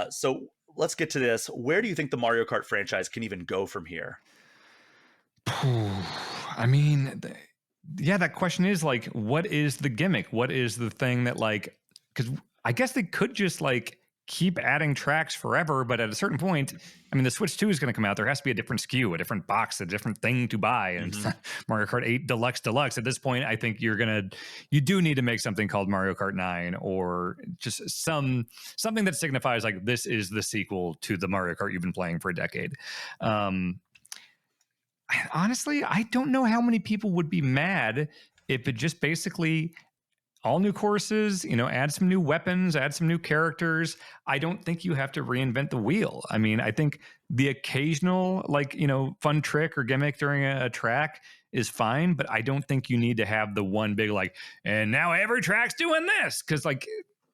So let's get to this. Where do you think the Mario Kart franchise can even go from here? I mean, yeah, that question is like, what is the gimmick? What is the thing that like, because I guess they could just like keep adding tracks forever, but at a certain point, I mean, the Switch 2 is going to come out. There has to be a different SKU, a different box, a different thing to buy. And it's Hmm. not Mario Kart 8 Deluxe. At this point, I think you do need to make something called Mario Kart 9 or just something that signifies like this is the sequel to the Mario Kart you've been playing for a decade. Um, Honestly, I don't know how many people would be mad if it just basically all new courses, add some new weapons, add some new characters. I don't think you have to reinvent the wheel. I mean, I think the occasional, like, fun trick or gimmick during a track is fine, but I don't think you need to have the one big, like, and now every track's doing this. Cause, like,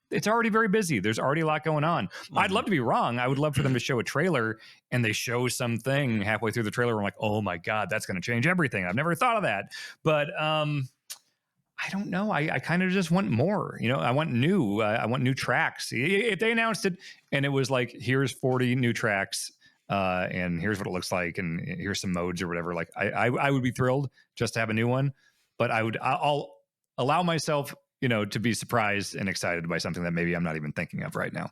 it's already very busy. There's already a lot going on. I'd Hmm. love to be wrong. I would love for them to show a trailer and they show something halfway through the trailer where I'm like, oh my God, that's going to change everything. I've never thought of that. But I don't know. I kind of just want more. I want new. I want new tracks. If they announced it and it was like, here's 40 new tracks, and here's what it looks like, and here's some modes or whatever. Like, I would be thrilled just to have a new one. But I'll allow myself, to be surprised and excited by something that maybe I'm not even thinking of right now.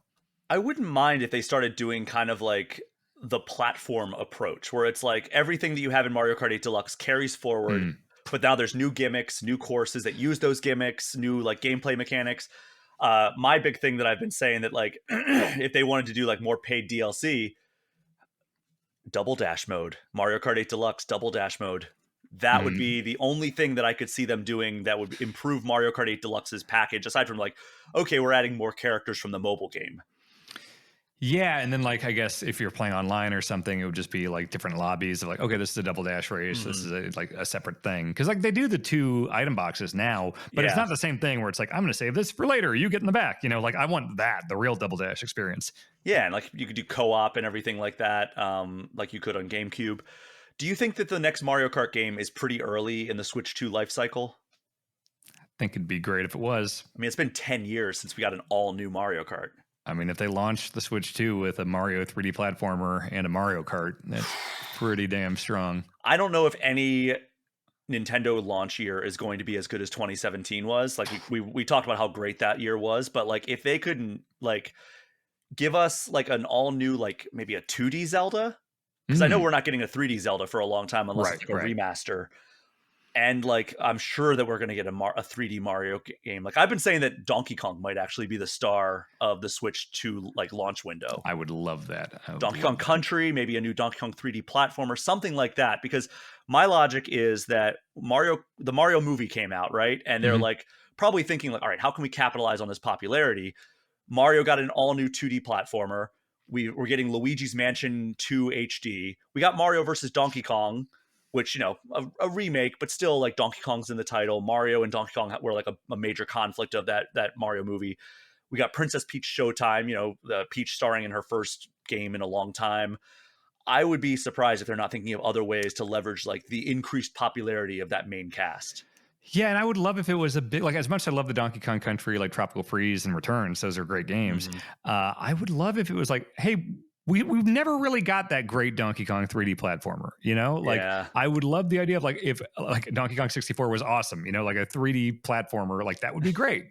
I wouldn't mind if they started doing kind of like the platform approach, where it's like everything that you have in Mario Kart 8 Deluxe carries forward, Mm. but now there's new gimmicks, new courses that use those gimmicks, new like gameplay mechanics. My big thing that I've been saying that like if they wanted to do like more paid DLC, double dash mode, Mario Kart 8 Deluxe double dash mode. That would Mm. be the only thing that I could see them doing that would improve Mario Kart 8 Deluxe's package, aside from like, okay, we're adding more characters from the mobile game. Yeah, and then like I guess if you're playing online or something, it would just be like different lobbies of like, okay, this is a double dash race, this Hmm. is like a separate thing because like they do the two item boxes now, but it's Yeah. not the same thing where it's like I'm going to save this for later. You get in the back, like I want the real double dash experience. Yeah, and like you could do co-op and everything like that, like you could on GameCube. Do you think that the next Mario Kart game is pretty early in the Switch 2 life cycle? I think it'd be great if it was. I mean, it's been 10 years since we got an all-new Mario Kart. I mean, if they launched the Switch 2 with a Mario 3D platformer and a Mario Kart, that's pretty damn strong. I don't know if any Nintendo launch year is going to be as good as 2017 was. Like we talked about how great that year was, but like if they couldn't like give us like an all new like maybe a 2D Zelda, because I know Mm, we're not getting a 3D Zelda for a long time unless right, it's like a right. remaster. And like I'm sure that we're going to get a 3D Mario game. Like I've been saying that Donkey Kong might actually be the star of the Switch 2 like launch window. I would love that. I would Donkey Kong love that. Country, maybe a new Donkey Kong 3D platformer, something like that. Because my logic is that the Mario movie came out, right? And they're Mhm. like probably thinking like, all right, how can we capitalize on this popularity? Mario got an all new 2D platformer. We're getting Luigi's Mansion 2 HD. We got Mario versus Donkey Kong, which a remake, but still like Donkey Kong's in the title. Mario and Donkey Kong were like a major conflict of that Mario movie. We got Princess Peach Showtime, the Peach starring in her first game in a long time. I would be surprised if they're not thinking of other ways to leverage like the increased popularity of that main cast. Yeah, and I would love if it was a bit like as much as I love the Donkey Kong Country, like Tropical Freeze and Returns, those are great games. Hmm. I would love if it was like, hey, we've never really got that great Donkey Kong 3D platformer, Like Yeah. I would love the idea of like if like Donkey Kong 64 was awesome, like a 3D platformer, like that would be great.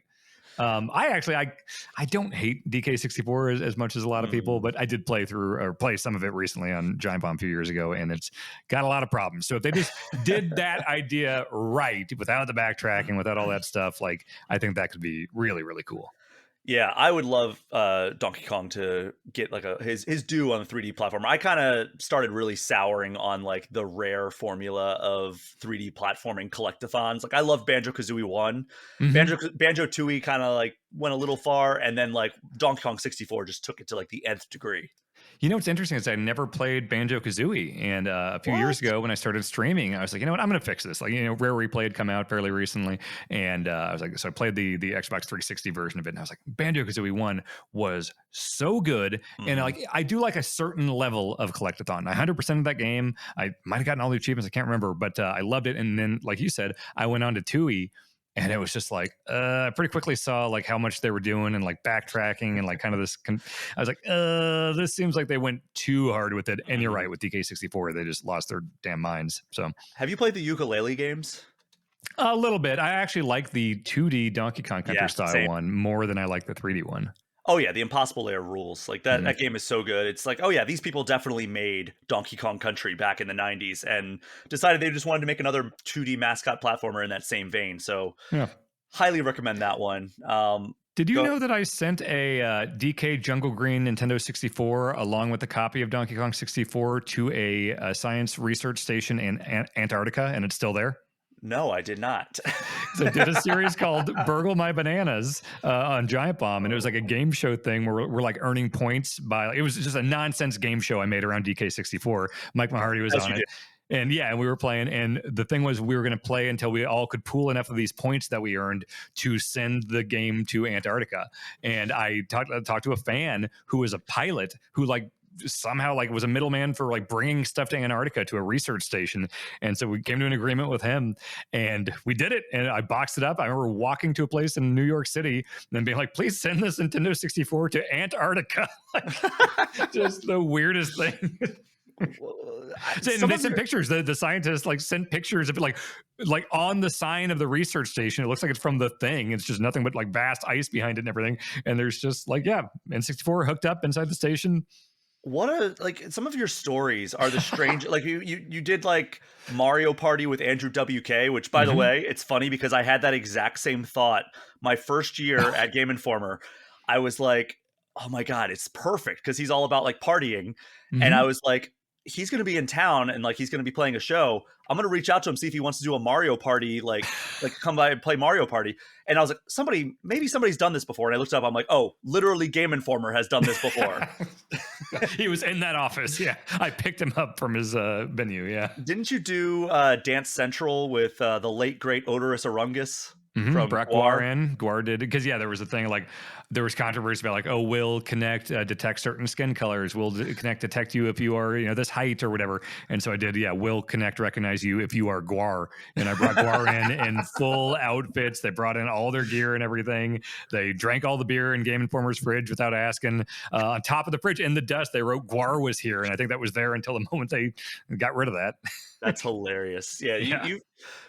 I don't hate DK64 as much as a lot of people, Hmm. but I did play some of it recently on Giant Bomb a few years ago, and it's got a lot of problems. So if they just did that idea right without the backtracking, without all that stuff, like I think that could be really, really cool. Yeah, I would love Donkey Kong to get like his due on the 3D platform. I kind of started really souring on like the rare formula of 3D platforming collectathons. Like I love Banjo Kazooie 1. Hmm. Banjo Tooie kind of like went a little far, and then like Donkey Kong 64 just took it to like the nth degree. What's interesting is I never played Banjo Kazooie, and a few years What? ago when I started streaming, I was like, you know what, I'm going to fix this. Like, Rare Replay had come out fairly recently, and I was like, so I played the Xbox 360 version of it, and I was like, Banjo Kazooie One was so good, and Hmm. like I do like a certain level of collectathon. 100% of that game, I might have gotten all the achievements, I can't remember, but I loved it. And then, like you said, I went on to Tui. And it was just like, I pretty quickly saw like how much they were doing and like backtracking and like kind of this. I was like, this seems like they went too hard with it. And you're right, with DK64, they just lost their damn minds. So, Have you played the ukulele games? a little bit. I actually like the 2D Donkey Kong Country Yeah, style same. one more than I like the 3D one. Oh yeah, the Impossible Lair rules. Like that Mhm. that game is so good. It's like, oh yeah, these people definitely made Donkey Kong Country back in the 90s and decided they just wanted to make another 2D mascot platformer in that same vein. So Yeah. highly recommend that one. Did you Go know that I sent a DK Jungle Green Nintendo 64 along with a copy of Donkey Kong 64 to a science research station in Antarctica, and it's still there? No, I did not. So I did a series called Burgle My Bananas on Giant Bomb, and it was like a game show thing where we're like earning points by. It was just a nonsense game show I made around DK64. Mike Mahardy was As on you it. did. And yeah, and we were playing, and the thing was, we were going to play until we all could pool enough of these points that we earned to send the game to Antarctica. And I talked to a fan who was a pilot who like somehow like was a middleman for like bringing stuff to Antarctica to a research station. And so we came to an agreement with him, and we did it. And I boxed it up. I remember walking to a place in New York City and then being like, please send this Nintendo 64 to Antarctica. Like, just the weirdest thing. And they sent pictures. The scientists like sent pictures of it, like on the sign of the research station. It looks like it's from the thing. It's just nothing but like vast ice behind it and everything. And there's just like, yeah, N64 hooked up inside the station. What a like some of your stories are the strange like you did like Mario Party with Andrew WK, which by the Mm-hmm. way, it's funny because I had that exact same thought my first year at Game Informer. I was like, "Oh my god, it's perfect," because he's all about like partying. And I Mm-hmm. was like, he's going to be in town and like he's going to be playing a show. I'm going to reach out to him, see if he wants to do a Mario Party, like come by and play Mario Party. And I was like, maybe somebody's done this before. And I looked up, I'm like, oh, literally Game Informer has done this before. He was in that office. Yeah, I picked him up from his venue. Yeah. Didn't you do Dance Central with the late great Odorous Arungus Mm-hmm. from Brought Guar Guar? in. Guar did because yeah, there was a thing like there was controversy about like, oh, will Connect detect certain skin colors? Will Connect detect you if you are this height or whatever? And so I did. Yeah, will Connect recognize you if you are Guar? And I brought Guar in full outfits. They brought in all their gear and everything. They drank all the beer in Game Informer's fridge without asking. On top of the fridge in the dust, they wrote Guar was here, and I think that was there until the moment they got rid of that. That's hilarious. Yeah, Yeah.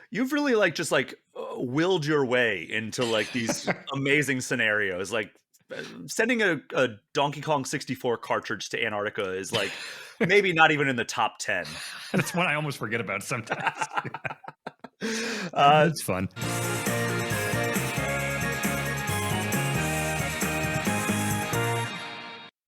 you've really like just like willed your way into like these amazing scenarios. Like sending a Donkey Kong 64 cartridge to Antarctica is like maybe not even in the top 10. That's one I almost forget about sometimes. uh, It's fun.